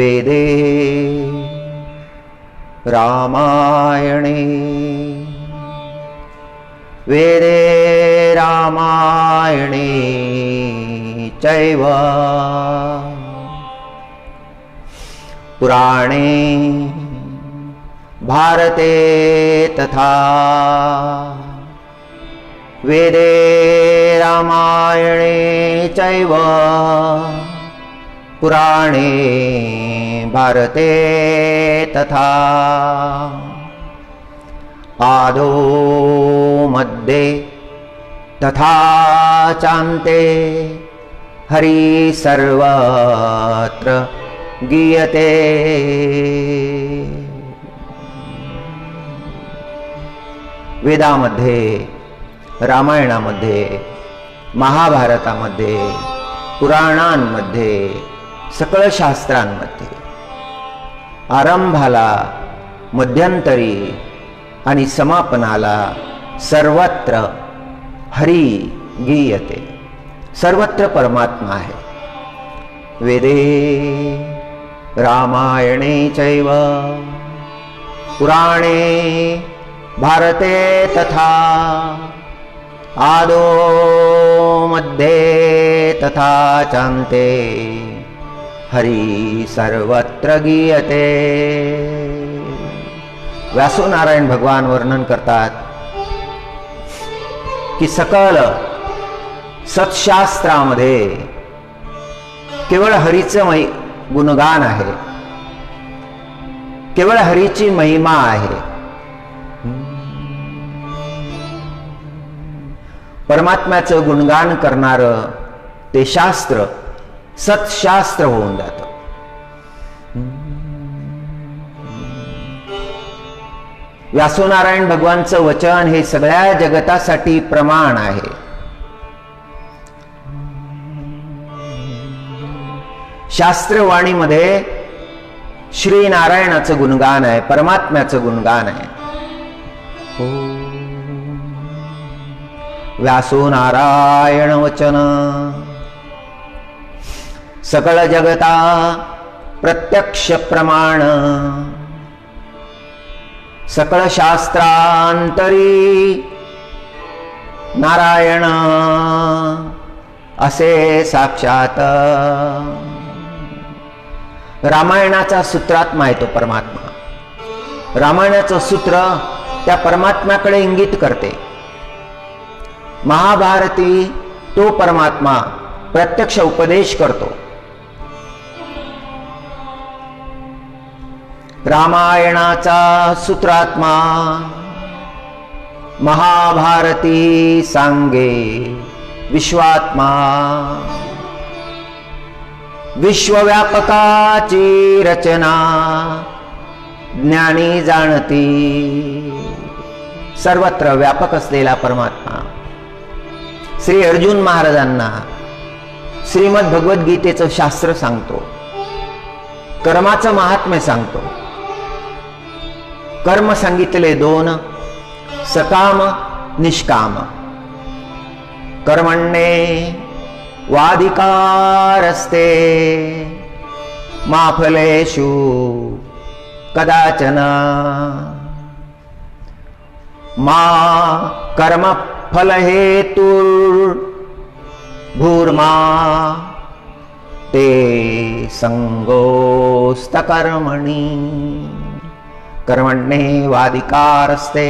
वेदे रामायणे वेदे रामायणे चैव पुराणे भारते तथा वेदे रामायणे चैव पुराणे भारते तथा आदौ मध्ये तथा चान्ते हरि सर्वत्र गीयते। वेदामध्ये, रामायणामध्ये, महाभारतामध्ये, पुराणांमध्ये, सकळ शास्त्रांमध्ये आरंभाला, मध्यंतरी आणि समापनाला सर्वत्र हरी गीयते। सर्वत्र परमात्मा आहे। वेदे रामायणे चैव पुराणे भारते तथा आदौ मध्ये तथा चान्ते हरि सर्वत्र गीयते। व्यासनारायण भगवान वर्णन करतात की सकल सत्शास्त्रामध्ये केवळ हरीचं गुणगान आहे, केवळ हरीची महिमा आहे। परमात्म्याचं गुणगान करणारं ते शास्त्र सत्शास्त्र होऊन जातं। व्यासनारायण भगवानचं वचन हे सगळ्या जगतासाठी प्रमाण आहे। शास्त्रवाणीमध्ये श्री नारायणाचं गुणगान आहे, परमात्म्याचं गुणगान आहे। व्यासो नारायण वचन सकळ जगता प्रत्यक्ष प्रमाण सकळ शास्त्रांतरी नारायण असे साक्षात। रामायणाचा सूत्रात्मा आहे तो परमात्मा। रामायणाचं सूत्र त्या परमात्म्याकडे इंगित करते। महाभारती तो परमात्मा प्रत्यक्ष उपदेश करतो। रामायणाचा सूत्रात्मा महाभारती सांगे विश्वात्मा। विश्वव्यापकाची रचना ज्ञानी जाणती। सर्वत्र व्यापक असलेला परमात्मा श्री अर्जुन महाराजांना श्रीमद भगवद्गीतेचं शास्त्र सांगतो, कर्माचं महात्म्य सांगतो। कर्म सांगितले दोन, सकाम निष्काम। कर्मण्ये वाधिकारस्ते मा फलेषु कदाचन। मा कर्म फल हेतुर्भूर्मा ते संगोस्तकर्मणि। कर्मण्ये वाधिकारस्ते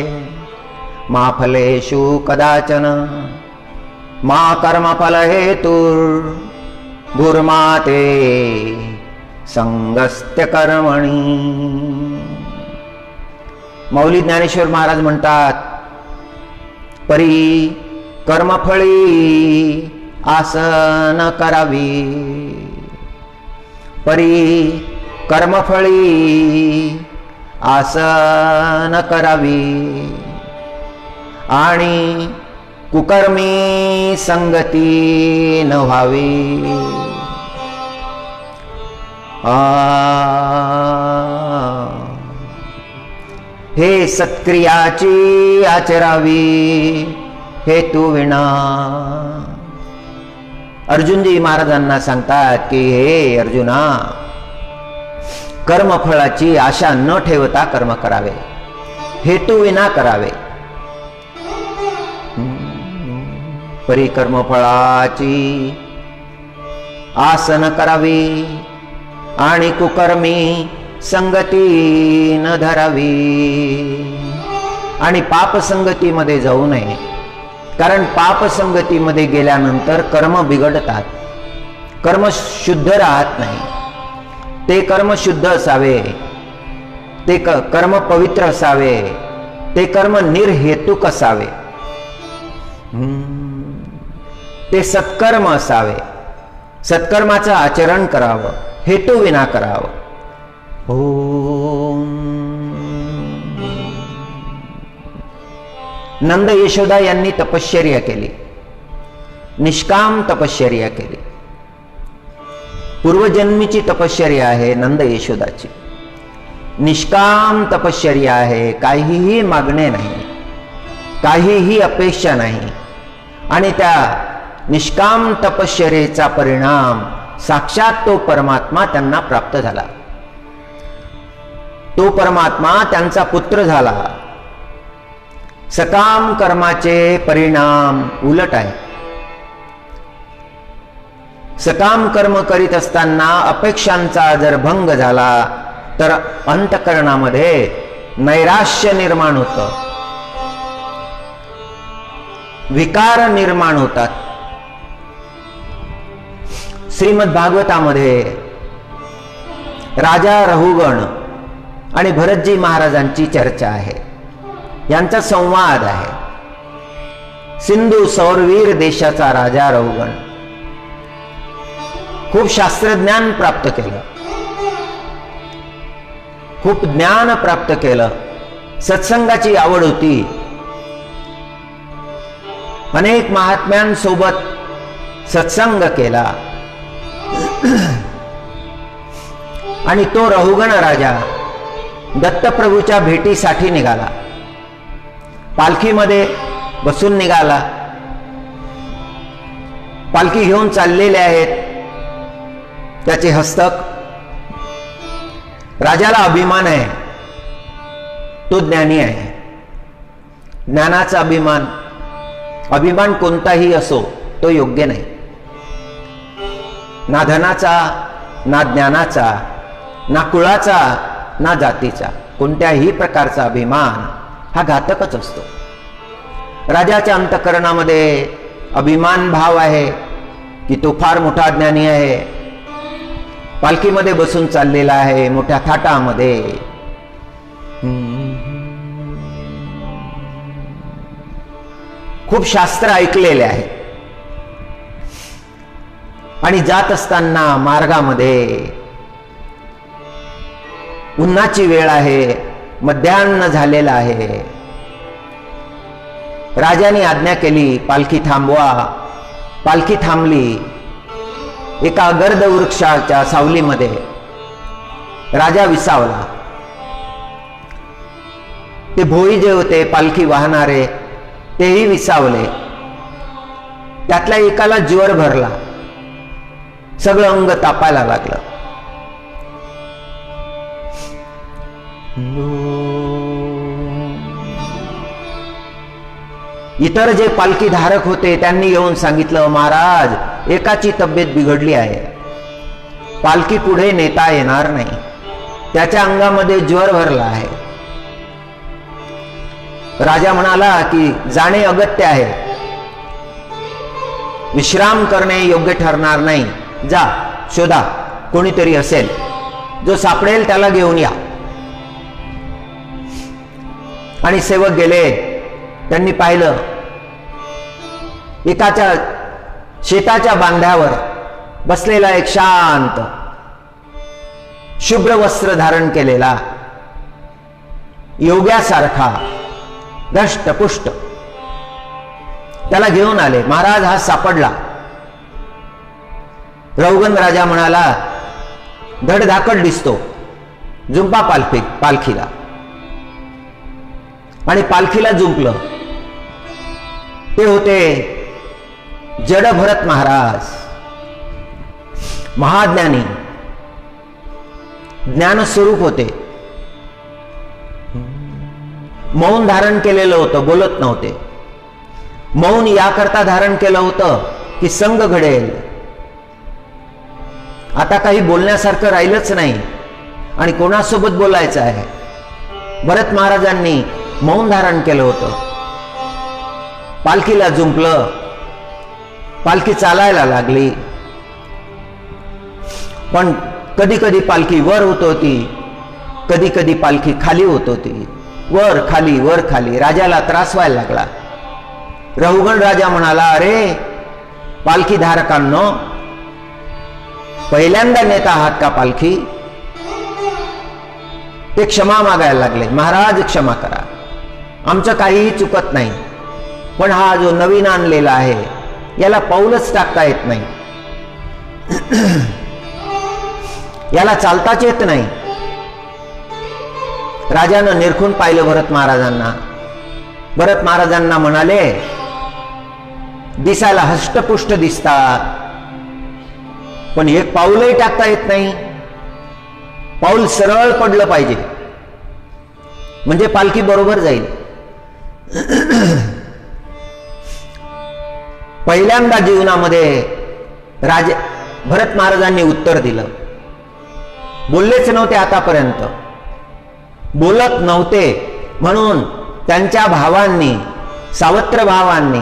मा फलेषु कदाचन। मा कर्मफल हेतुर्भूर्मा ते संगस्त्य कर्मणि। मौली ज्ञानेश्वर महाराज म्हणतात, परी कर्मफळी आसन करावी। परी कर्मफळी आसन करावी आणि कुकर्मी संगती न व्हावी। हे सत्क्रियाची आचरावी हेतू विना। अर्जुनजी महाराजांना सांगतात की हे अर्जुना, कर्मफळाची आशा न ठेवता कर्म करावे, हेतू विना करावे. परी कर्मफळाची आस न करावी आणि कुकर्मी संगती न धरावी. आणि पाप संगतीमध्ये जाऊ नये, कारण पाप संगतीमध्ये गेल्यानंतर कर्म बिघडतात, कर्म शुद्ध राहत नाही. ते कर्म शुद्ध असावे, ते कर्म पवित्र असावे, ते कर्म निर्हेतुक असावे, ते सत्कर्म असावे. सत्कर्माचं आचरण करावं, हेतू विना करावं. ओम. नंद यशोदा यांनी तपश्चर्या केली, निष्काम तपश्चर्या केली. पूर्वजन्मीची तपश्चर्या आहे नंद यशोदाची, निष्काम तपश्चर्या आहे. काहीही मागणे नाही, काहीही अपेक्षा नाही. आणि त्या निष्काम तपश्चर्येचा परिणाम साक्षात तो परमात्मा त्यांना प्राप्त झाला. तो परमात्मा त्यांचा पुत्र झाला. सकाम कर्माचे परिणाम उलट आहे. सकाम कर्म करीत असताना अपेक्षांचा जर भंग झाला तर अंतःकरणामध्ये नैराश्य निर्माण होतं, विकार निर्माण होतात. श्रीमद भागवतामध्ये राजा रहुगण आणि भरतजी महाराजांची चर्चा आहे, यांचा संवाद आहे. सिंधू सौरवीर देशाचा राजा रहुगण खूप शास्त्रज्ञान प्राप्त केलं, खूप ज्ञान प्राप्त केलं, सत्संगाची आवड होती, अनेक महात्म्यांसोबत सत्संग केला. आणि तो रहुगण राजा दत्तप्रभूच्या भेटीसाठी निघाला. पालखीमध्ये बसून निघाला. पालखी घेऊन चाललेले आहेत त्याचे हस्तक. राजाला अभिमान आहे, तो ज्ञानी आहे. ज्ञानाचा अभिमान, अभिमान कोणताही असो तो योग्य नाही. ना धनाचा, ना ज्ञानाचा, ना कुळाचा, ना जातीचा, कोणत्याही प्रकारचा अभिमान हा घातकच असतो. राजाच्या अंतःकरणामध्ये अभिमान भाव आहे की तो फार मोठा ज्ञानी आहे. पालखीमध्ये बसून चाललेला आहे मोठ्या थाटामध्ये. खूप शास्त्र ऐकलेले आहे. आणि जात असताना मार्गामध्ये उन्हाची वेळ आहे, मध्यान्ह झालेला आहे. राजाने आज्ञा केली पालखी थांबवा. पालखी थांबली. एका गर्द वृक्षाच्या सावलीमध्ये राजा विसावला. ते भोई जे होते पालखी वाहणारे तेही विसावले. त्यातल्या एकाला ज्वर भरला, सगळं अंग तापायला लागलं. इतर जे पालखी धारक होते त्यांनी येऊन सांगितलं, महाराज एकाची तब्येत बिघडली आहे, पालखी पुढे नेता येणार नाही, त्याच्या अंगामध्ये ज्वर भरला आहे. राजा म्हणाला की जाणे अगत्य आहे, विश्राम करणे योग्य ठरणार नाही. जा शोधा, कोणीतरी असेल, जो सापडेल त्याला घेऊन या. आणि सेवक गेले. त्यांनी पाहिलं एकाच्या शेताच्या बांध्यावर बसलेला एक शांत शुभ्र वस्त्र धारण केलेला योग्यासारखा दष्टपुष्ट. त्याला घेऊन आले. महाराज हा सापडला. रहुगण राजा म्हणाला, धडधाकट दिसतो, जुंपा पालखीला. आणि पालखीला जुंपलं. ते होते जड भरत महाराज, महाज्ञानी, ज्ञानस्वरूप होते. मौन धारण केलेलं होतं, बोलत नव्हते. मौन याकरता धारण केलं होतं की संग घडेल. आता काही बोलण्यासारखं राहिलंच नाही आणि कोणासोबत बोलायचं आहे. भरत महाराजांनी मौन धारण केलं होतं. पालखीला जुंपलं, पालखी चालायला लागली. पण कधी कधी पालखी वर होत होती, कधी कधी पालखी खाली होत होती. वर खाली वर खाली. राजाला त्रास व्हायला लागला. रहुगण राजा म्हणाला, अरे पालखी धारकांनो, पहिल्यांदा नेता आहात का पालखी? ते क्षमा मागायला लागले. महाराज क्षमा करा, आमचं काहीही चुकत नाही, पण हा जो नवीन आणलेला आहे याला पाऊलच टाकता येत नाही, याला चालताच येत नाही. राजानं निरखून पाहिलं भरत महाराजांना. भरत महाराजांना म्हणाले, दिसायला हष्टपुष्ट दिसतात, पण एक पाऊलही टाकता येत नाही. पाऊल सरळ पडलं पाहिजे म्हणजे पालखी बरोबर जाईल. पहिल्यांदा जीवनामध्ये भरत महाराजांनी उत्तर दिलं. बोललेच नव्हते आतापर्यंत, बोलत नव्हते म्हणून त्यांच्या भावांनी, सावत्र भावांनी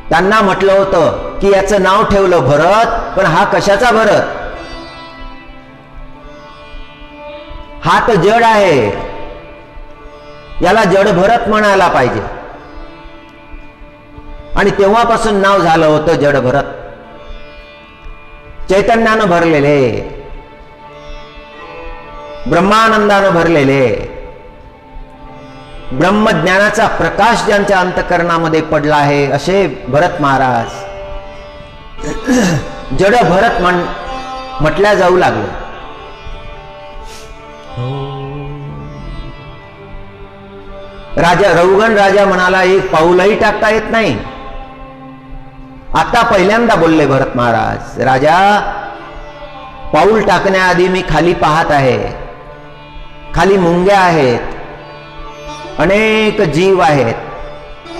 त्यांना म्हटलं होतं की याचं नाव ठेवलं भरत, पण हा कशाचा भरत? हा तर जड आहे, याला जड भरत म्हणायला पाहिजे. आणि तेव्हापासून नाव झालं होतं जड भरत. चैतन्यानं भरलेले, ब्रह्मानंदानं भरलेले, ब्रह्मज्ञानाचा प्रकाश ज्यांच्या अंतःकरणामध्ये पडला आहे असे भरत महाराज जड भरत म्हटल्या जाऊ लागले. राजा रहुगण राजा म्हणाला, एक पाऊलही टाकता येत नाही. आता पहिल्यांदा बोलले भरत महाराज, राजा पाऊल टाकण्याआधी मी खाली पाहत आहे. खाली मुंग्या आहेत, अनेक जीव आहेत.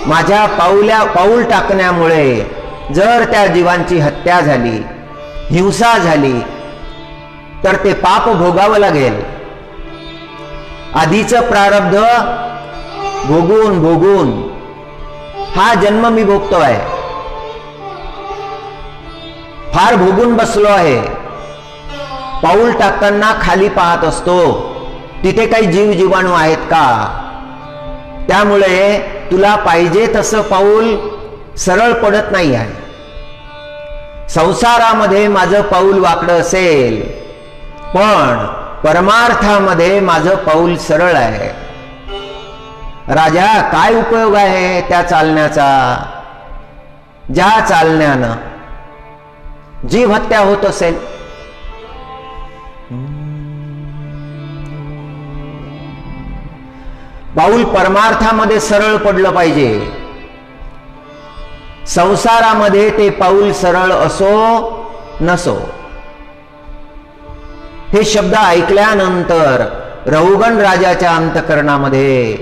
माझ्या पाऊल टाकण्यामुळे जर त्या जीवांची हत्या झाली, हिंसा झाली, तर ते पाप भोगावं लागेल. आधीचं प्रारब्ध भोगून भोगून हा जन्म मी भोगतो आहे, फार भोगून बसलो आहे. पाऊल टाकताना खाली पाहत असतो, तिथे काही जीव जीवाणू आहेत का? त्यामुळे तुला पाहिजे तसं पाऊल सरळ पडत नाही आहे. संसारामध्ये माझं पाऊल वाकडं असेल, पण परमार्थामध्ये माझं पाऊल सरळ आहे. राजा, काय उपयोग आहे त्या चालण्याचा, ज्या चालण्यानं जीव हत्या होत असेल? पाऊल परमार्थामध्ये सरळ पडलं पाहिजे. संसारामध्ये ते पाऊल सरळ असो नसो. हे शब्द ऐकल्यानंतर रहुगण राजाच्या अंतःकरणामध्ये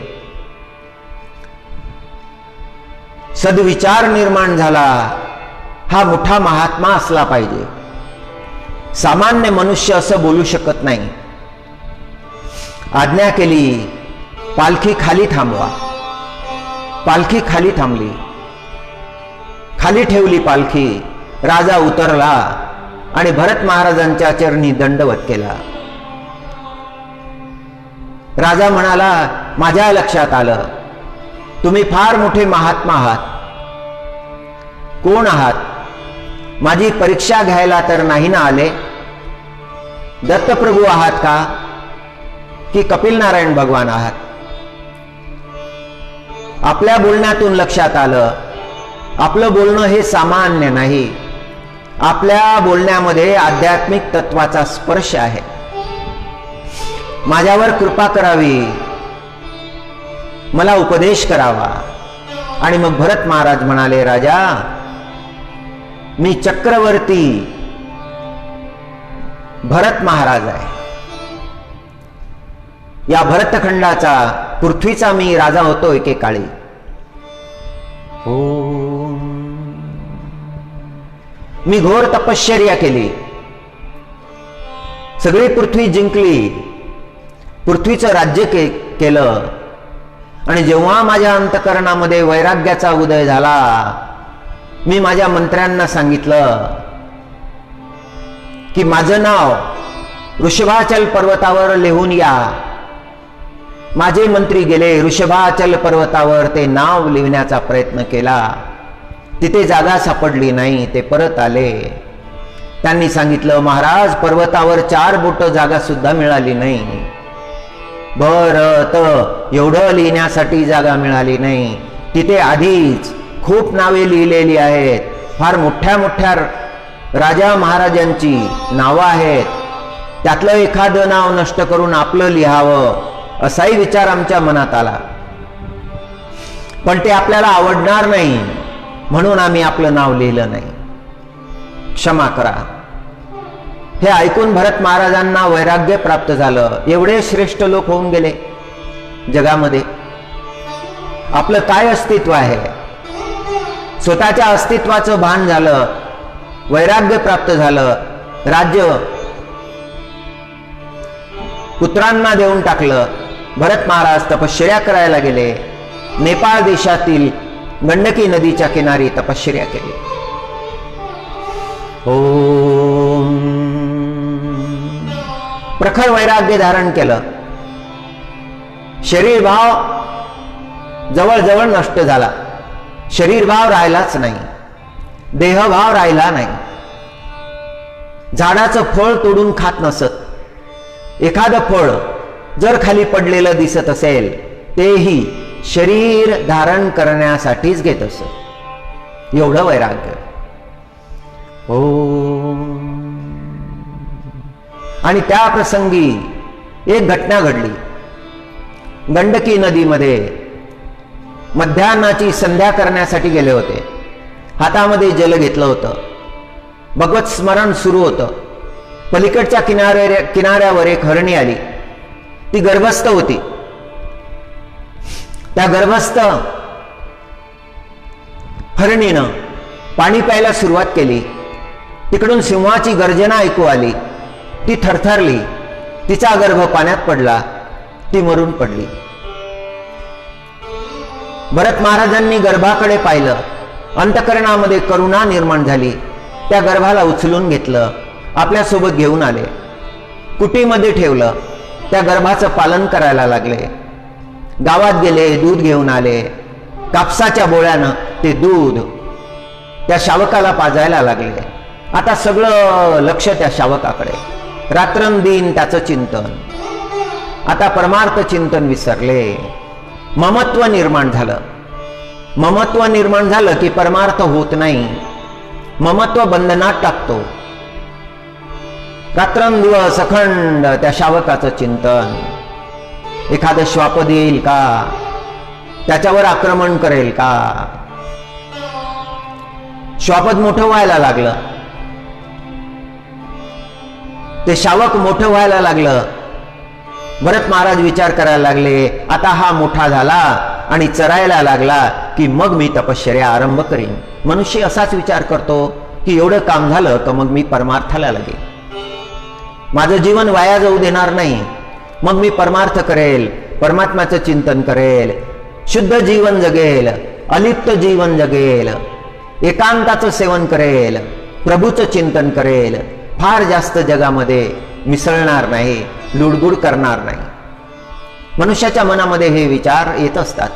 सद्विचार निर्माण झाला. हा मोठा महात्मा असला पाहिजे, सामान्य मनुष्य असं बोलू शकत नाही. आज्ञा केली, पालखी खाली थांबवा. पालखी खाली थांबली, खाली ठेवली पालखी. राजा उतरला आणि भरत महाराजांच्या चरणी दंडवत केला. राजा म्हणाला, माझ्या लक्षात आलं, तुम्ही फार मोठे महात्मा आहात. कोण आहात? माझी परीक्षा घ्यायला तर नाही ना आले? दत्तप्रभू आहात का की कपिल नारायण भगवान आहात? आपल्या बोलण्यातून लक्षात आलं, आपलं बोलणं हे सामान्य नाही. आपल्या बोलण्यामध्ये आध्यात्मिक तत्वाचा स्पर्श आहे. माझ्यावर कृपा करावी, मला उपदेश करावा. आणि मग भरत महाराज म्हणाले, राजा, मी चक्रवर्ती भरत महाराज आहे. या भरतखंडाचा, पृथ्वीचा मी राजा होतो एकेकाळी. मी घोर तपश्चर्या केली, सगळी पृथ्वी जिंकली, पृथ्वीचं राज्य केलं. आणि जेव्हा माझ्या अंतकरणामध्ये वैराग्याचा उदय झाला, मी माझ्या मंत्र्यांना सांगितलं की माझं नाव ऋषभाचल पर्वतावर लिहून या. माझे मंत्री गेले ऋषभाचल पर्वतावर, ते नाव लिहिण्याचा प्रयत्न केला. तिथे जागा सापडली नाही, ते परत आले. त्यांनी सांगितलं, महाराज पर्वतावर 4 बोट जागा सुद्धा मिळाली नाही. बरं, एवढं लिहिण्यासाठी जागा मिळाली नाही. तिथे आधीच खूप नावे लिहिलेली आहेत, फार मोठ्या मोठ्या राजा महाराजांची नावं आहेत. त्यातलं एखादं नाव नष्ट करून आपलं लिहावं, असाही विचार आमच्या मनात आला. पण ते आपल्याला आवडणार नाही, म्हणून आम्ही आपलं नाव लिहिलं नाही. क्षमा करा. हे ऐकून भरत महाराजांना वैराग्य प्राप्त झालं. एवढे श्रेष्ठ लोक होऊन गेले जगामध्ये. आपलं काय अस्तित्व आहे, स्वतःच्या अस्तित्वाचं भान झालं, वैराग्य प्राप्त झालं. राज्य पुत्रांना देऊन टाकलं. भरत महाराज तपश्चर्या करायला गेले. नेपाळ देशातील गंडकी नदीच्या किनारी तपश्चर्या केली. प्रखर वैराग्य धारण केलं. शरीर भाव जवळजवळ नष्ट झाला. शरीर भाव राहिलाच नाही, देहभाव राहिला नाही. झाडाचं फळ तोडून खात नसत. एखादं फळ जर खाली पडलेलं दिसत असेल, तेही शरीर धारण करण्यासाठीच घेत असत. एवढं वैराग्य. आणि त्या प्रसंगी एक घटना घडली. गंडकी नदीमध्ये मध्यान्नाची संध्या करण्यासाठी गेले होते. हातामध्ये जल घेतलं होतं. भगवत स्मरण सुरू होतं. पलीकडच्या किनाऱ्यावर एक हरणी आली. ती गर्भस्थ होती. त्या गर्भस्थ हरणीनं पाणी प्यायला सुरुवात केली. तिकडून सिंहाची गर्जना ऐकू आली. ती थरथरली. तिचा गर्भ पाण्यात पडला. ती मरून पडली. भरत महाराजांनी गर्भाकडे पाहिलं. अंतकरणामध्ये करुणा निर्माण झाली. त्या गर्भाला उचलून घेतलं, आपल्यासोबत घेऊन आले, कुटीमध्ये ठेवलं. त्या गर्भाचं पालन करायला लागले. गावात गेले, दूध घेऊन आले. कापसाच्या बोळ्यानं ते दूध त्या शावकाला पाजायला लागले. आता सगळं लक्ष त्या शावकाकडे. रात्रंदिन त्याचं चिंतन. आता परमार्थ चिंतन विसरले. ममत्व निर्माण झालं. ममत्व निर्माण झालं की परमार्थ होत नाही. ममत्व बंधनात टाकतो. रात्रंदिवस अखंड त्या शावकाचं चिंतन. एखादं श्वापद येईल का, त्याच्यावर आक्रमण करेल का. श्वापद मोठं व्हायला लागलं. ते शावक मोठं व्हायला लागलं. भरत महाराज विचार करायला लागले, आता हा मोठा झाला आणि चरायला लागला की मग मी तपश्चर्या आरंभ करीन. मनुष्य असाच विचार करतो की एवढं काम झालं का मग मी परमार्थाला लागेल, माझं जीवन वाया जाऊ देणार नाही, मग मी परमार्थ करेल, परमात्म्याचं चिंतन करेल, शुद्ध जीवन जगेल, अलिप्त जीवन जगेल, एकांताचं सेवन करेल, प्रभूचं चिंतन करेल, फार जास्त जगामध्ये मिसळणार नाही, लुडबुड करणार नाही. मनुष्याच्या मनामध्ये हे विचार येत असतात.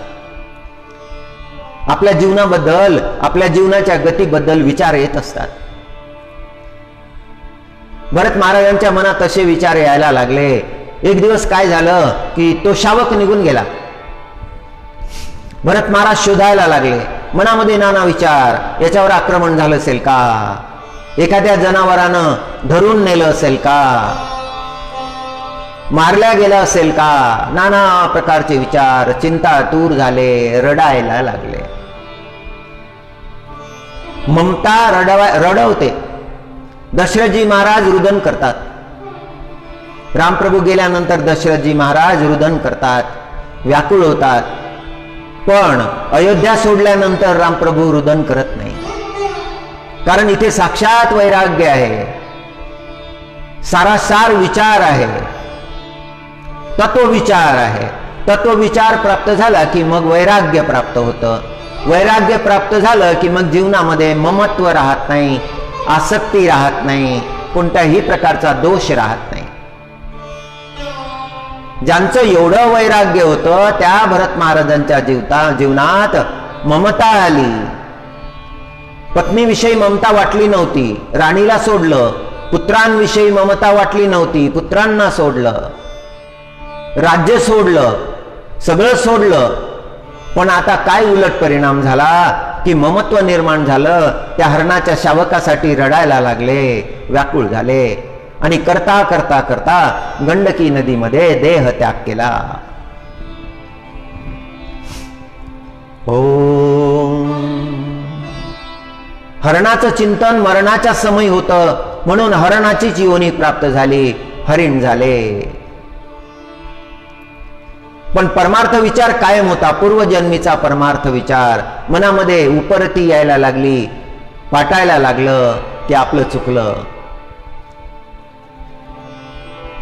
आपल्या जीवनाबद्दल, आपल्या जीवनाच्या गतीबद्दल विचार येत असतात. भरत महाराजांच्या मनात असे विचार यायला लागले. एक दिवस काय झालं की तो शावक निघून गेला. भरत महाराज शोधायला लागले. मनामध्ये नाना विचार, याच्यावर आक्रमण झालं असेल का, एखाद्या जनावरानं धरून नेलं असेल का, मारल्या गेलं असेल का, नाना प्रकारचे विचार, चिंतातूर झाले, रडायला लागले. ममता रडवते. दशरथजी महाराज रुदन करतात. रामप्रभू गेल्यानंतर दशरथजी महाराज रुदन करतात, व्याकुळ होतात. पण अयोध्या सोडल्यानंतर रामप्रभू रुदन करत नाही, कारण इथे साक्षात वैराग्य आहे, सारासार विचार आहे, तत्वविचार आहे. तत्वविचार प्राप्त झाला की मग वैराग्य प्राप्त होतं. वैराग्य प्राप्त झालं की मग जीवनामध्ये ममत्व राहत नाही, आसक्ती राहत नाही, कोणत्याही प्रकारचा दोष राहत नाही. ज्यांचं एवढं वैराग्य होतं त्या भरत महाराजांच्या जीवनात ममता आली. पत्नीविषयी ममता वाटली नव्हती, राणीला सोडलं. पुत्रांविषयी ममता वाटली नव्हती, पुत्रांना सोडलं. राज्य सोडलं, सगळं सोडलं. पण आता काय उलट परिणाम झाला की ममत्व निर्माण झालं. त्या हरणाच्या शावकासाठी रडायला लागले, व्याकुळ झाले आणि करता करता करता गंडकी नदीमध्ये देह त्याग केला. हरणाचं चिंतन मरणाच्या समय होतं, म्हणून हरणाचीच योनी प्राप्त झाली, हरिण झाले. पण परमार्थ विचार कायम होता, पूर्वजन्मीचा परमार्थ विचार मनामध्ये उपरती यायला लागली, वाटायला लागलं की आपलं चुकलं.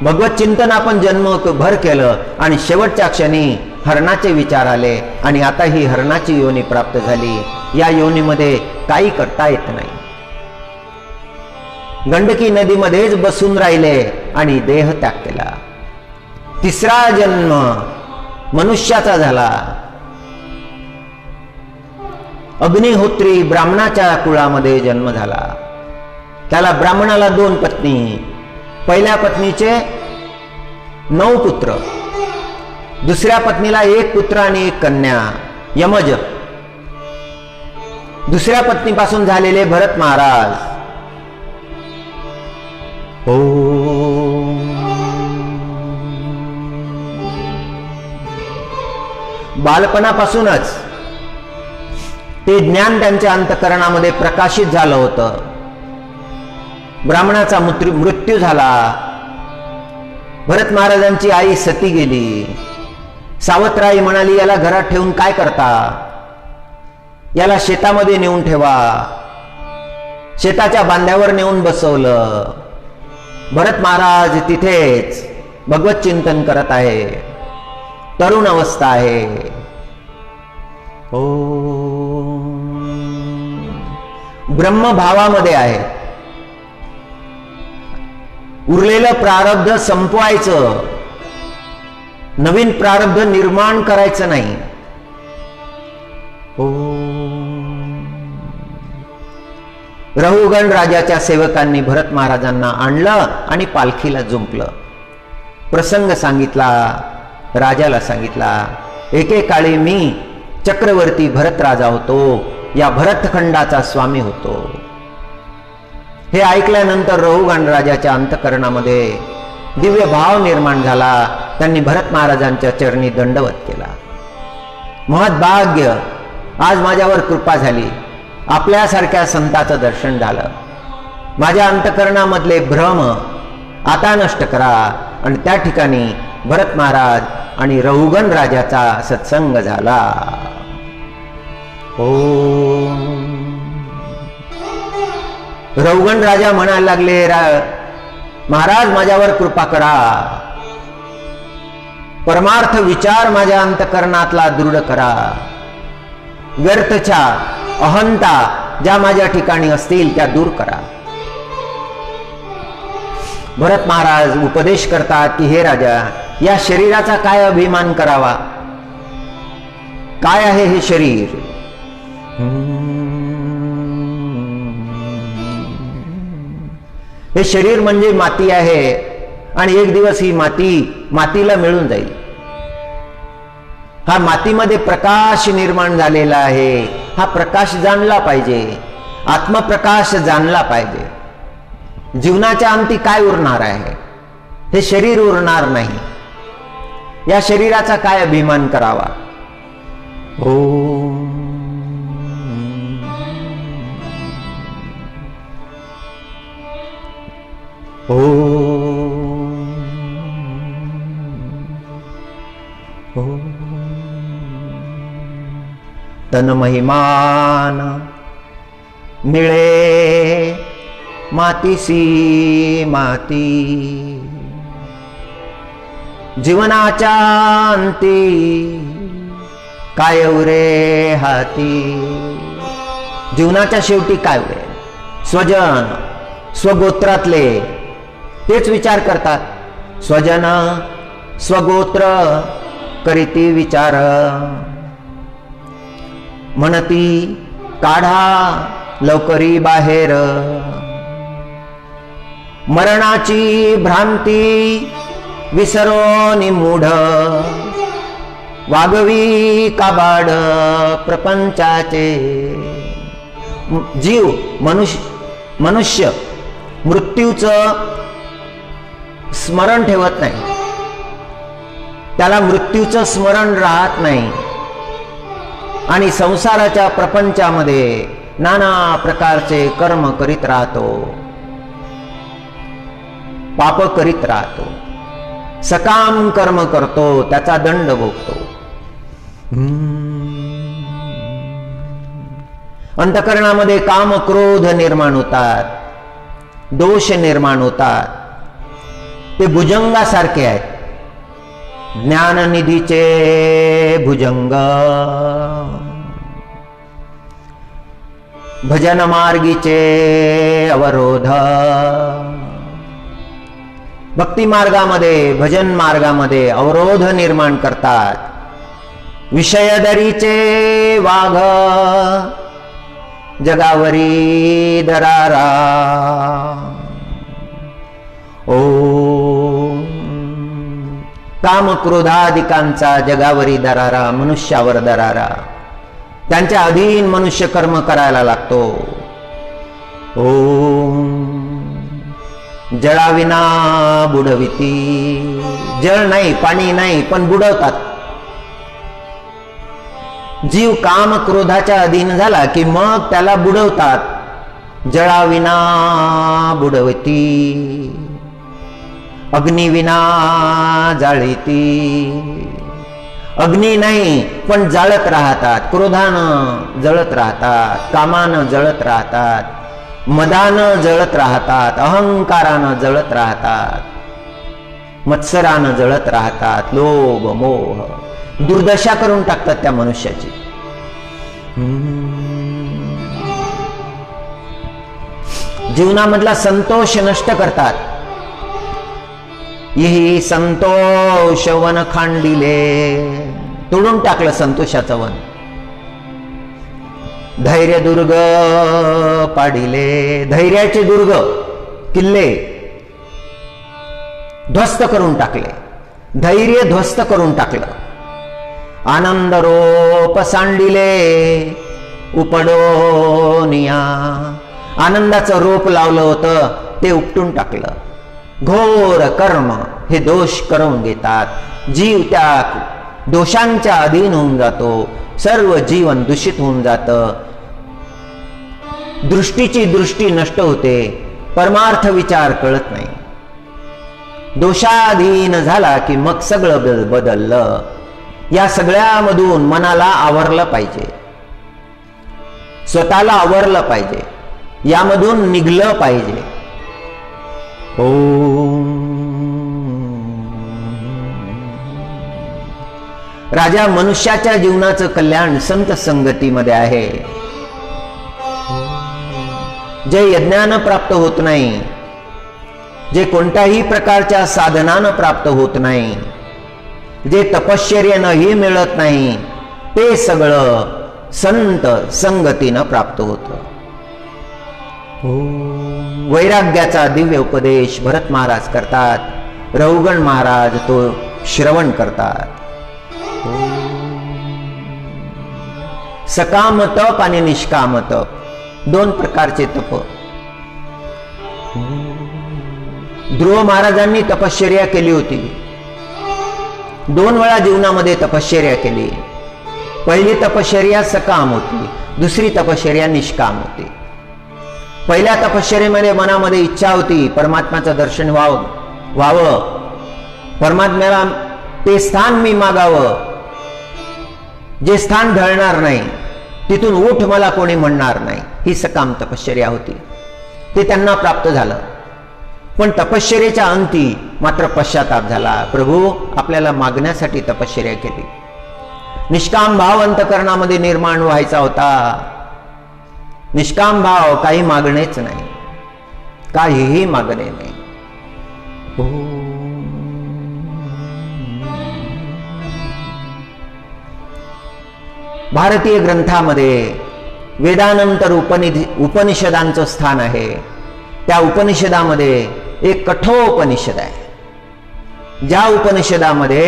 भगवत चिंतन आपण जन्मभर केलं आणि शेवटच्या क्षणी हरणाचे विचार आले आणि आता ही हरणाची योनी प्राप्त झाली. या योनीमध्ये काही करता येत नाही. गंडकी नदीमध्येच बसून राहिले आणि देह त्याग केला. तिसरा जन्म मनुष्याचा झाला. अग्निहोत्री ब्राह्मणाच्या कुळामध्ये जन्म झाला. त्याला ब्राह्मणाला 2 पत्नी. पहिल्या पत्नीचे 9 पुत्र, दुसऱ्या पत्नीला 1 पुत्र आणि 1 कन्या यमज. दुसऱ्या पत्नीपासून झालेले भरत महाराज. बालपणापासूनच ते ज्ञान त्यांच्या अंतःकरणामध्ये प्रकाशित झालं होतं. ब्राह्मणाचा मृत्यू झाला. भरत महाराजांची आई सती गेली. सावत्राई म्हणाली, याला घरात ठेवून काय करता, याला शेतामध्ये नेऊन ठेवा. शेताच्या बांध्यावर नेऊन बसवलं. भरत महाराज तिथेच भगवत चिंतन करत आहे. तरुण अवस्था आहे. ब्रह्मभावामध्ये आहे. उरलेलं प्रारब्ध संपवायचं, नवीन प्रारब्ध निर्माण करायचं नाही. रहुगण राजाच्या सेवकांनी भरत महाराजांना आणलं आणि पालखीला जुंपलं. प्रसंग सांगितला, राजाला सांगितला. एकेकाळी मी चक्रवर्ती भरत राजा होतो, या भरतखंडाचा स्वामी होतो. हे ऐकल्यानंतर रहुगण राजाच्या अंतःकरणामध्ये दिव्य भाव निर्माण झाला. त्यांनी भरत महाराजांच्या चरणी दंडवत केला. महत्भाग्य, आज माझ्यावर कृपा झाली. आपल्यासारख्या संताचं दर्शन झालं. माझ्या अंतःकरणामधले भ्रम आता नष्ट करा. आणि त्या ठिकाणी भरत महाराज आणि रहुगण राजाचा सत्संग झाला. रहुगण राजा म्हणायला लागले, महाराज माझ्यावर कृपा करा. परमार्थ विचार माझ्या अंतःकरणातला दृढ करा. व्यर्थच्या अहंता ज्या माझ्या ठिकाणी असतील त्या दूर करा. भरत महाराज उपदेश करतात की हे राजा, या शरीराचा काय अभिमान करावा. काय आहे हे शरीर. हे शरीर म्हणजे माती आहे आणि एक दिवस ही मातीला मिळून जाईल. हा मातीमध्ये प्रकाश निर्माण झालेला आहे. हा प्रकाश जाणला पाहिजे. आत्मप्रकाश जाणला पाहिजे. जीवनाच्या अंती काय उरणार आहे. हे शरीर उरणार नाही. या शरीराचा काय अभिमान करावा. तन महिमान मिळे मातीसी माती, जीवनाच्या अंती काय उरे हाती. जीवनाच्या शेवटी काय उरे? स्वजन, स्वगोत्रातले तेच विचार करतात. स्वजन स्वगोत्र करीती विचार, म्हणती काढा लवकरी बाहेर. मरणाची भ्रांती विसरो मूढ, वागवी काबाड प्रपंचाचे. जीव मनुष्य मृत्यूचं स्मरण ठेवत नाही, त्याला मृत्यूचं स्मरण राहत नाही आणि संसाराच्या प्रपंचामध्ये नाना प्रकारचे कर्म करीत राहतो, पाप करीत राहतो, सकाम कर्म करतो, त्याचा दंड भोगतो. अंतःकरणामध्ये काम क्रोध निर्माण होतात, दोष निर्माण होतात. ते भुजंगासारखे आहेत, ज्ञाननिधीचे भुजंग. भजन मार्गीचे अवरोध. भक्ती मार्गामध्ये, भजन मार्गामध्ये अवरोध निर्माण करतात. विषयदरीचे वाघ जगावरी दरारा. ओम काम क्रोधादिकांचा जगावरी दरारा, मनुष्यावर दरारा. त्यांच्या अधीन मनुष्य कर्म करायला लागतो. ओम जळाविना बुडविती. जळ नाही, पाणी नाही, पण बुडवतात. जीव काम क्रोधाच्या अधीन झाला की मग त्याला बुडवतात. जळाविना बुडवती, अग्निविना जाळीती. अग्नी नाही पण जाळत राहतात. क्रोधानं जळत राहतात, कामानं जळत राहतात, मदानं जळत राहतात, अहंकारानं जळत राहतात, मत्सरानं जळत राहतात. लोभ मोह दुर्दशा करून टाकतात त्या मनुष्याची. जीवनामधला संतोष नष्ट करतात. यही संतोष वन खांडिले. तोडून टाकलं संतोषाचं वन. धैर्य दुर्ग पाडिले. धैर्याचे दुर्ग, किल्ले ध्वस्त करून टाकले. धैर्य ध्वस्त करून टाकलं. आनंद रोप सांडिले उपडोनिया. आनंदाचं रोप लावलं होतं ते उपटून टाकलं. घोर कर्म हे दोष करून घेतात. जीव त्या दोषांच्या अधीन होऊन जातो. सर्व जीवन दूषित होऊन जातं. दृष्टीची दृष्टी नष्ट होते. परमार्थ विचार कळत नाही. दोषाधीन झाला की मग सगळं बदललं. या सगळ्यामधून मनाला आवरलं पाहिजे, स्वतःला आवरलं पाहिजे, यामधून निघलं पाहिजे. ओम राजा मनुष्याच्या जीवनाचं कल्याण संत संगतीमध्ये आहे. जे यज्ञानं प्राप्त होत नाही, जे कोणत्याही प्रकारच्या साधनानं प्राप्त होत नाही, जे तपश्चर्येनंही मिळत नाही, ते सगळं संत संगतीनं प्राप्त होतं. वैराग्याचा दिव्य उपदेश भरत महाराज करतात. रहुगण महाराज तो श्रवण करतात. सकाम तप आणि निष्काम तप दोन प्रकारचे तप. ध्रुव महाराजांनी तपश्चर्या केली होती. 2 वेळा जीवनामध्ये तपश्चर्या केली. पहिली तपश्चर्या सकाम होती, दुसरी तपश्चर्या निष्काम होती. पहिल्या तपश्चर्येमध्ये मनामध्ये इच्छा होती परमात्म्याचं दर्शन व्हावं, परमात्म्याला ते स्थान मी मागावं, जे स्थान ढळणार नाही, तिथून उठ मला कोणी म्हणणार नाही, ही सकाम तपश्चर्या होती. ते त्यांना प्राप्त झालं. पण तपश्चर्येच्या अंती मात्र पश्चाताप झाला. प्रभू, आपल्याला मागण्यासाठी तपश्चर्या केली. निष्काम भाव अंतकरणामध्ये निर्माण व्हायचा होता. निष्काम भाव, काही मागणेच नाही, काहीही मागणे नाही. भारतीय ग्रंथामध्ये वेदानंतर उपनिषदांचं स्थान आहे. त्या उपनिषदामध्ये एक कठोपनिषद आहे, ज्या उपनिषदामध्ये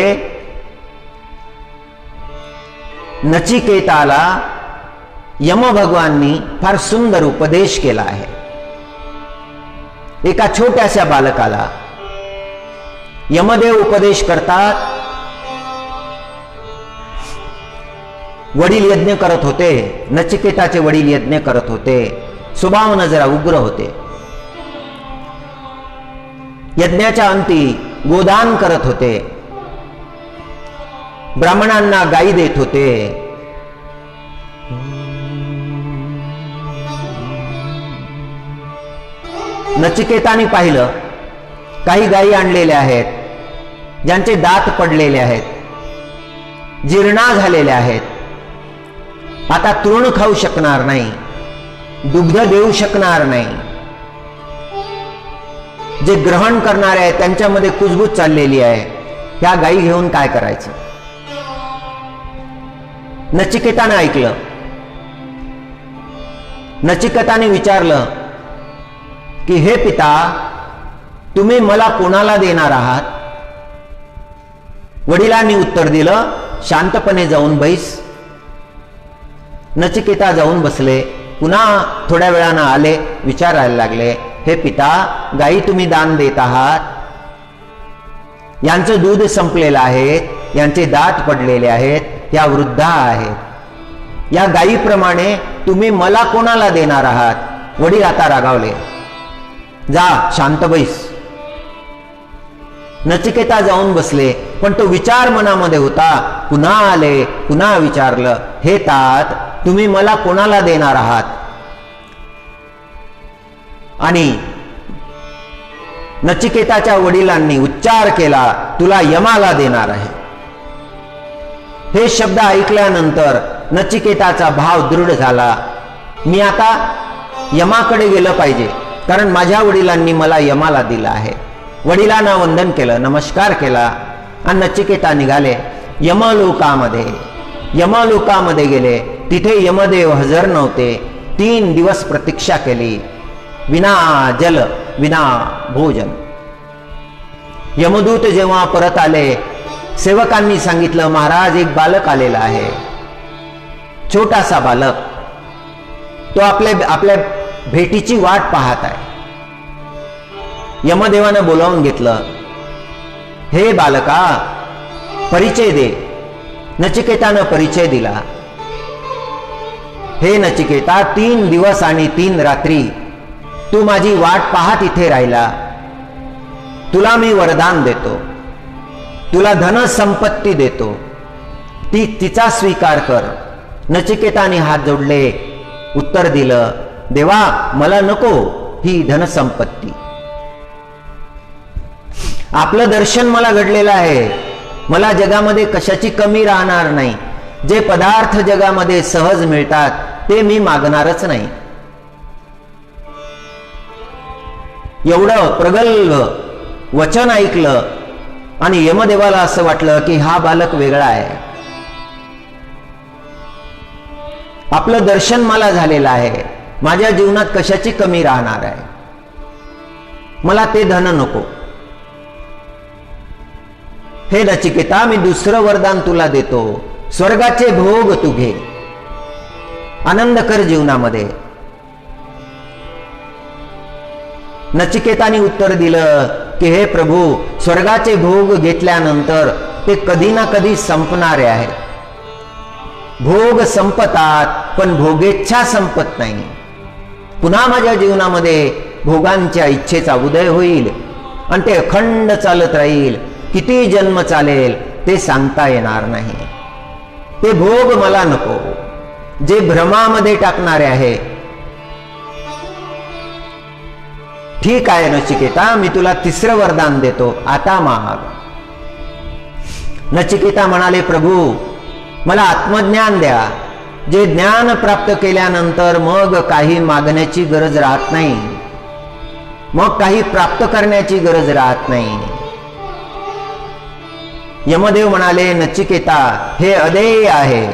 नचिकेताला यम भगवाननी फार सुंदर उपदेश केला आहे. एका छोट्याशा बालकाला यमदेव उपदेश करतात. वडील यज्ञ करत होते, नचिकेताचे वडील यज्ञ करत होते, स्वभावाने जरा उग्र होते. यज्ञाच्या अंती गोदान करत होते, ब्राह्मणांना गायी देत होते. नचिकेताने पाहिलं, काही गायी आणलेल्या आहेत, ज्यांचे दात पडलेले आहेत, जीर्णा झालेल्या आहेत, आता तृण खाऊ शकणार नाही, दुग्ध देऊ शकणार नाही. जे ग्रहण करणारे आहेत त्यांच्यामध्ये कुजबूज चाललेली आहे. ह्या गायी घेऊन काय करायचं? नचिकेताने ऐकलं. नचिकेताने विचारलं की हे पिता, तुम्ही मला कोणाला देणार आहात? वडिलांनी उत्तर दिलं, शांतपणे जाऊन बैस. नचिकेता जाऊन बसले. पुन्हा थोड्या वेळानं आले, विचारायला लागले, हे पिता, गायी तुम्ही दान देत आहात, यांचं दूध संपलेलं आहे, यांचे दात पडलेले आहेत, या वृद्धा आहेत, या गायीप्रमाणे तुम्ही मला कोणाला देणार आहात? वडील आता रागावले. जा, शांत बैस. नचिकेता जाऊन बसले, पण तो विचार मनामध्ये होता. पुन्हा आले, पुन्हा विचारलं, हे तात, तुम्ही मला कोणाला देणार आहात? आणि नचिकेताच्या वडिलांनी उच्चार केला, तुला यमाला देणार आहे. हे शब्द ऐकल्यानंतर नचिकेताचा भाव दृढ झाला. मी आता यमाकडे गेलं पाहिजे, कारण माझ्या वडिलांनी मला यमाला दिलं आहे. वडिलांना वंदन केलं, नमस्कार केला आणि नचिकेता निघाले. यमलोकामध्ये गेले. तिथे यमदेव हजर नव्हते. 3 दिवस प्रतीक्षा केली, विना जल, विना भोजन. यमदूत जेव्हा परत आले, सेवकांनी सांगितलं, महाराज, एक बालक आलेला आहे, छोटासा बालक. तो आपल्या भेटीची वाट पाहत आहे. यमदेवानं बोलावून घेतलं, हे बालका, परिचय दे. नचिकेतानं परिचय दिला. हे नचिकेता, 3 दिवस आणि 3 रात्री तू माझी वाट पाहत इथे राहिला. तुला मी वरदान देतो, तुला धन संपत्ती देतो, तिचा स्वीकार कर. नचिकेताने हात जोडले, उत्तर दिलं, देवा, मला नको ही धनसंपत्ती. आपलं दर्शन मला घडलेलं आहे. मला जगामध्ये कशाची कमी राहणार नाही. जे पदार्थ जगामध्ये सहज मिळतात ते मी मागणारच नाही. एवढं प्रगल्भ वचन ऐकलं आणि यमदेवाला असं वाटलं की हा बालक वेगळा आहे. आपलं दर्शन मला झालेलं आहे. माझ्या जीवनात कशाची कमी राहणार आहे. मला ते धन नको. हे नचिकेता, मी दुसरं वरदान तुला देतो. स्वर्गाचे भोग तू घे, आनंद कर जीवनामध्ये. नचिकेताने उत्तर दिलं की हे प्रभू, स्वर्गाचे भोग घेतल्यानंतर ते कधी ना कधी संपणारे आहेत. भोग संपतात, पण भोगेच्छा संपत नाही. पुन्हा माझ्या जीवनामध्ये भोगांच्या इच्छेचा उदय होईल आणि ते अखंड चालत राहील. किती जन्म चालेल ते सांगता येणार नाही. ते भोग मला नको, जे भ्रमामध्ये टाकणारे आहे. ठीक आहे नचिकेता, मी तुला तिसरं वरदान देतो, आता माग. नचिकेता म्हणाले, प्रभू मला आत्मज्ञान द्या. जे ज्ञान प्राप्त केल्यानंतर मग काही मागण्याची गरज राहत नाही, मग काही प्राप्त करण्याची गरज राहत नाही. यमदेव म्हणाले, नचिकेता हे अदेय आहे,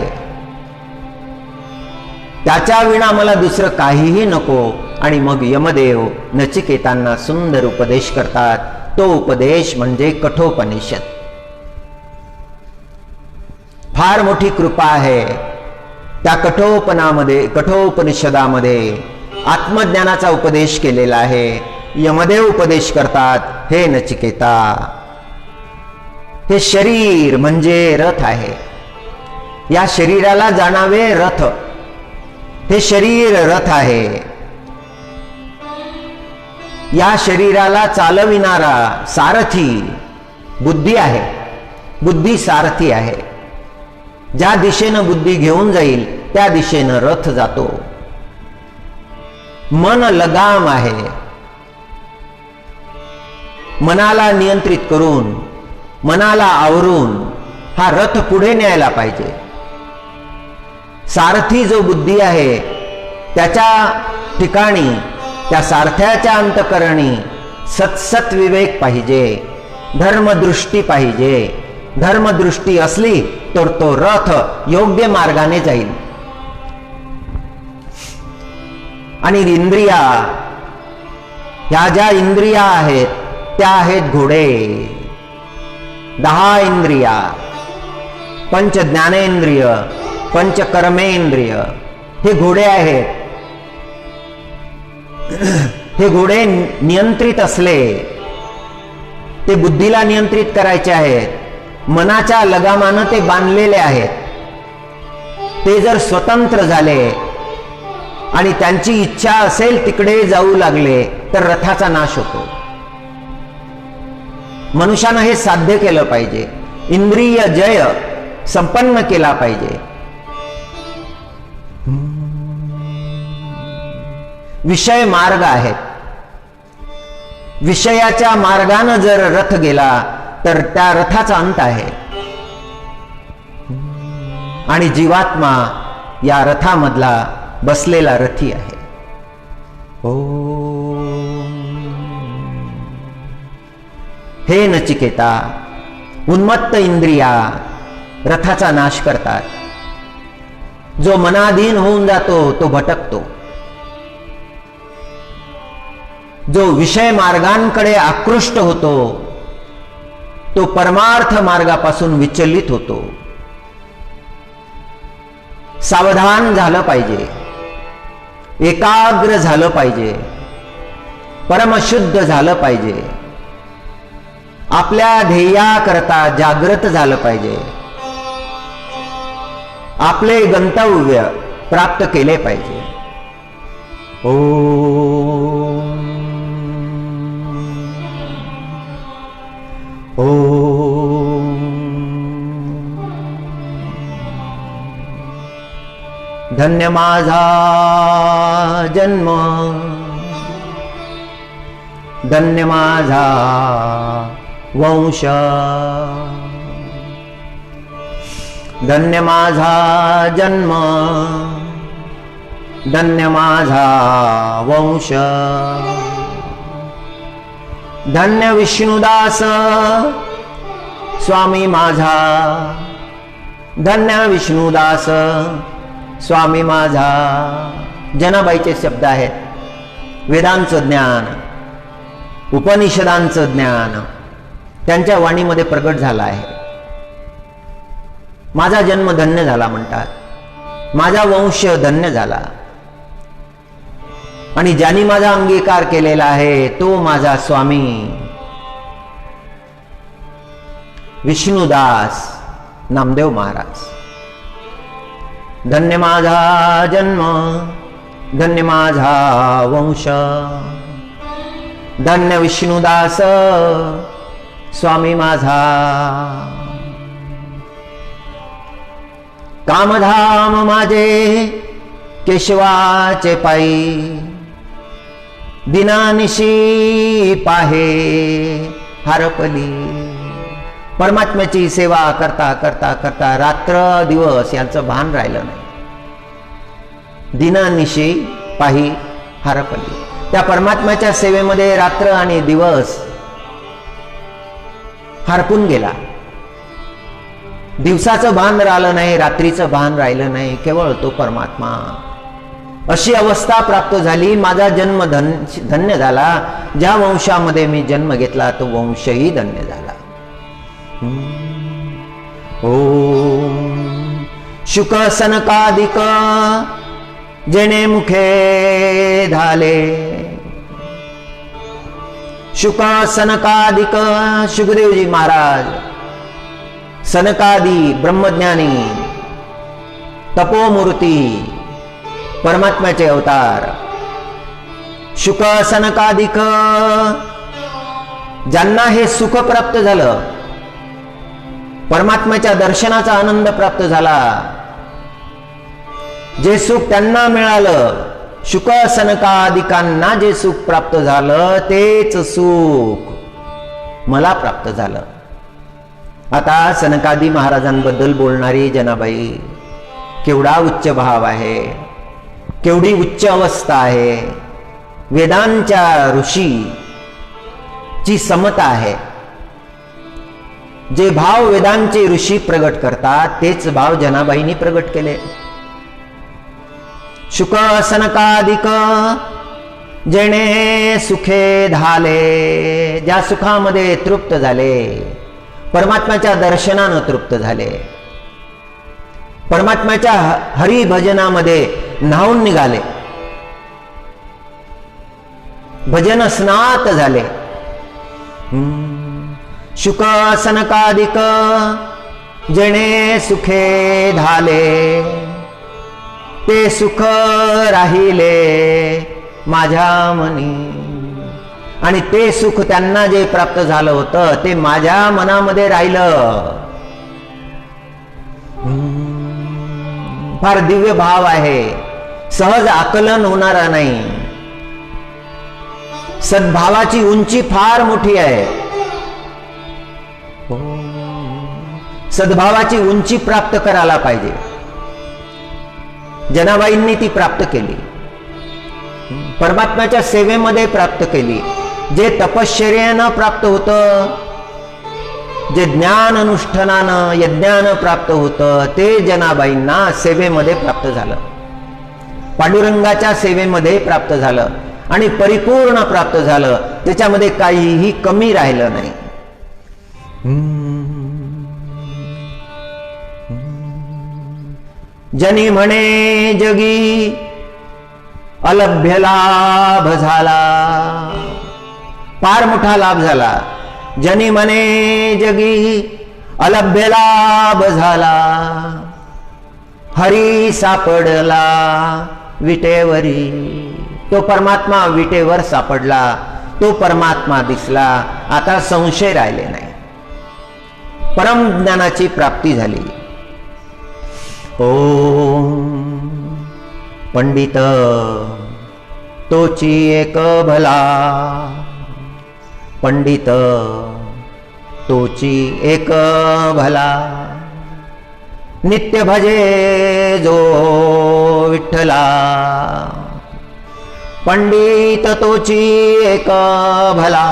त्याच्या विना मला दुसरं काहीही नको. आणि मग यमदेव नचिकेतांना सुंदर उपदेश करतात. तो उपदेश म्हणजे कठोपनिषद. फार मोठी कृपा आहे त्या कठोपनिषदामध्ये आत्मज्ञानाचा उपदेश केलेला आहे. यमदेव उपदेश करतात, हे नचिकेता, हे शरीर म्हणजे रथ आहे. या शरीराला जाणावे रथ, हे शरीर रथ आहे. या शरीराला चालविणारा सारथी बुद्धी आहे. बुद्धी सारथी आहे. ज्या दिशेनं बुद्धी घेऊन जाईल त्या दिशेनं रथ जातो. मन लगाम आहे. मनाला नियंत्रित करून, मनाला आवरून हा रथ पुढे न्यायला पाहिजे. सारथी जो बुद्धी आहे त्याच्या ठिकाणी, त्या सारथ्याच्या अंतःकरणी सत्सत विवेक पाहिजे, धर्मदृष्टी पाहिजे. धर्मदृष्टी असली तर तो रथ योग्य मार्गाने जाईल. आणि इंद्रिया, ह्या ज्या इंद्रिया आहेत त्या आहेत घोडे. 10 इंद्रिया, पंच ज्ञानेंद्रिय, पंच कर्मेंद्रिय, हे घोडे आहेत. हे घोडे नियंत्रित असले, ते बुद्धीला नियंत्रित करायचे आहेत. मनाच्या लगामानं ते बांधलेले आहेत. ते जर स्वतंत्र झाले आणि त्यांची इच्छा असेल तिकडे जाऊ लागले तर रथाचा नाश होतो. मनुष्यानं हे साध्य केलं पाहिजे. इंद्रिय जय संपन्न केला पाहिजे. विषय मार्ग आहेत. विषयाच्या मार्गानं जर रथ गेला तर त्या रथाचा अंत आहे. आणि जीवात्मा या रथामधला बसलेला रथी आहे. हे नचिकेता, उन्मत्त इंद्रिया रथाचा नाश करतात. जो मनाधीन होऊन जातो तो भटकतो. जो विषय मार्गांकडे आकृष्ट होतो तो परमार्थ मार्गापासून विचलित होतो. सावधान झालं पाहिजे, एकाग्र झालं पाहिजे, परमशुद्ध झालं पाहिजे. आपल्या ध्येयाकरता जागृत झालं पाहिजे. आपले गंतव्य प्राप्त केले पाहिजे. धन्य माझा जन्म, धन्य माझा वंश, धन्य माझा जन्म, धन्य माझा वंश. धन्य विष्णुदास स्वामी माझा, धन्य विष्णुदास स्वामी माझा. जनाबाईचे शब्द आहेत. वेदांचं ज्ञान, उपनिषदांचं ज्ञान त्यांच्या वाणीमध्ये प्रगट झालं आहे. माझा जन्म धन्य झाला म्हणतात, माझा वंश धन्य झाला. आणि ज्यांनी माझा अंगीकार केलेला आहे तो माझा स्वामी विष्णुदास नामदेव महाराज. धन्य माझा जन्म, धन्य माझा वंश, धन्य विष्णुदास स्वामी माझा. कामधाम माझे केशवाचे पायी, दिनानिशी पाहे हरपली. परमात्म्याची सेवा करता करता करता रात्र दिवस यांचं भान राहिलं नाही. दिनानिशी पाही हरपली. त्या परमात्म्याच्या सेवेमध्ये रात्र आणि दिवस हरपून गेला. दिवसाचं भान राहिलं नाही, रात्रीचं भान राहिलं नाही, केवळ तो परमात्मा. अशी अवस्था प्राप्त झाली. माझा जन्म धन्य झाला. ज्या वंशामध्ये मी जन्म घेतला तो वंशही धन्य झाला. ओम शुक सनकादिक जेणे मुखे धाले. शुक सनकादिक शुकदेवजी महाराज सनकादी ब्रह्मज्ञानी तपोमूर्ती परमात्म्याचे अवतार. शुक सनकादिक ज्यांना हे सुख प्राप्त झालं, परमात्म्याच्या दर्शनाचा आनंद प्राप्त झाला, जे सुख त्यांना मिळालं, शुक सनकादिकांना जे सुख प्राप्त झालं तेच सुख मला प्राप्त झालं. आता सनकादी महाराजांबद्दल बोलणारी जनाबाई, केवढा उच्च भाव आहे, केवढी उच्च अवस्था आहे. वेदांच्या ऋषी ची समता आहे. जे भाव वेदांचे ऋषी प्रगट करतात तेच भाव जनाबाईंनी प्रगट केले. शुक सनकादिक जेणे सुखे धाले, ज्या सुखामध्ये तृप्त झाले, परमात्म्याच्या दर्शनानं तृप्त झाले, परमात्म्याच्या हरिभजनामध्ये न्हावून निघाले, भजन स्नात झाले. शुक सनकादिक जेणे सुखे धाले, ते सुख राहिले माझ्या मनी. आणि ते सुख त्यांना जे प्राप्त झालं होतं ते माझ्या मनामध्ये राहिलं. फार दिव्य भाव आहे, सहज आकलन होणारा नाही. सद्भावाची उंची फार मोठी आहे. सद्भावाची उंची प्राप्त करायला पाहिजे. जनाबाईंनी ती प्राप्त केली, परमात्म्याच्या सेवेमध्ये प्राप्त केली. जे तपश्चर्यानं प्राप्त होतं, जे ज्ञान अनुष्ठानानं यज्ञानं प्राप्त होतं, ते जनाबाईंना सेवेमध्ये प्राप्त झालं, पांडुरंगाच्या सेवेमध्ये प्राप्त झालं आणि परिपूर्ण प्राप्त झालं. त्याच्यामध्ये काहीही कमी राहिलं नाही. जनी म्हणे जगी अलभ्य लाभ झाला, फार मोठा लाभ झाला. जनी म्हणे जगी अलभ्य लाभ झाला, हरी सापडला विटेवरी. तो परमात्मा विटेवर सापडला, तो परमात्मा दिसला. आता संशय राहिले नाही, परम ज्ञानाची प्राप्ती झाली. ओम पंडित तोची एक भला, पंडित तोची एक भला, नित्य भजे जो विठ्ठला. पंडित तोची एक भला,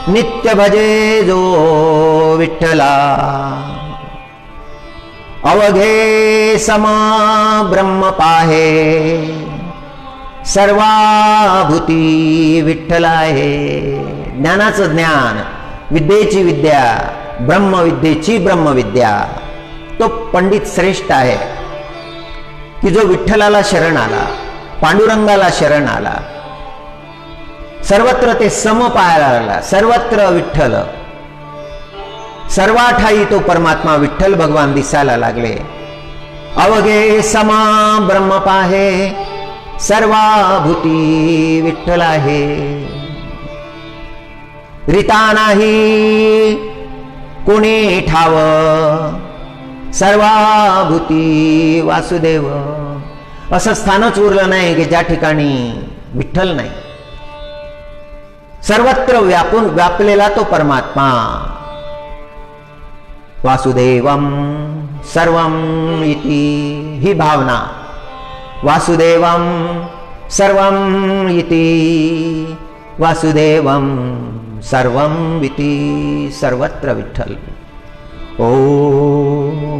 नित्य भजे जो विठ्ठला. अवघे सम ब्रह्म पाहे, सर्वाभूती विठ्ठल आहे. ज्ञानाचं ज्ञान, विद्येची विद्या, ब्रह्मविद्येची ब्रह्मविद्या. तो पंडित श्रेष्ठ आहे की जो विठ्ठलाला शरण आला, पांडुरंगाला शरण आला. सर्वत्र ते सम पाहायला लागला, सर्वत्र विठ्ठल, सर्वाठाई तो परमात्मा विठ्ठल भगवान दिसायला लागले. अवघे समा ब्रह्म पाहे, सर्वाभूती विठ्ठल आहे. रीता नाही कोणी ठाव, सर्वाभूती वासुदेव. असं स्थानच उरलं नाही की ज्या ठिकाणी विठ्ठल नाही. सर्वत्र व्यापलेला तो परमात्मा. वासुदेवम सर्वम इति ही भावना. वासुदेवम सर्वम इति वासुदेवम सर्वम इति सर्वत्र विठ्ठल. ओम.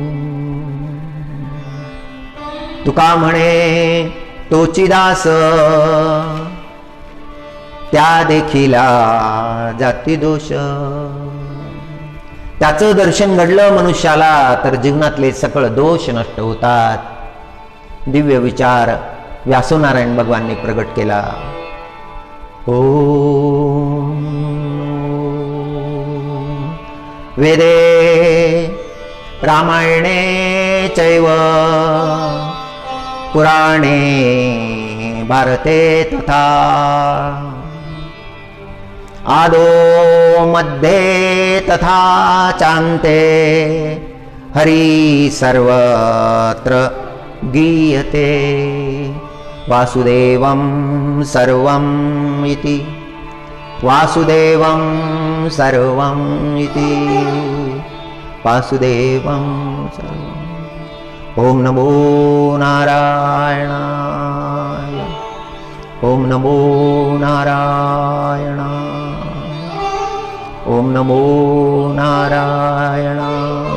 तुका म्हणे तोचिदास त्या देखिला जाती दोष. त्याचं दर्शन घडलं मनुष्याला तर जीवनातले सकळ दोष नष्ट होतात. दिव्य विचार व्यासनारायण भगवाननी प्रगट केला. ओम. वेदे रामायणे चैव पुराणे भारते तथा आदो मध्ये तथा चान्ते हरि सर्वत्र गीयते. वासुदेवं सर्वम् इति वासुदेवं सर्वम् इति वासुदेवं सर्वम्. ओम नमो नारायणाय. ओम नमो नारायणाय. ओम नमो नारायणाय.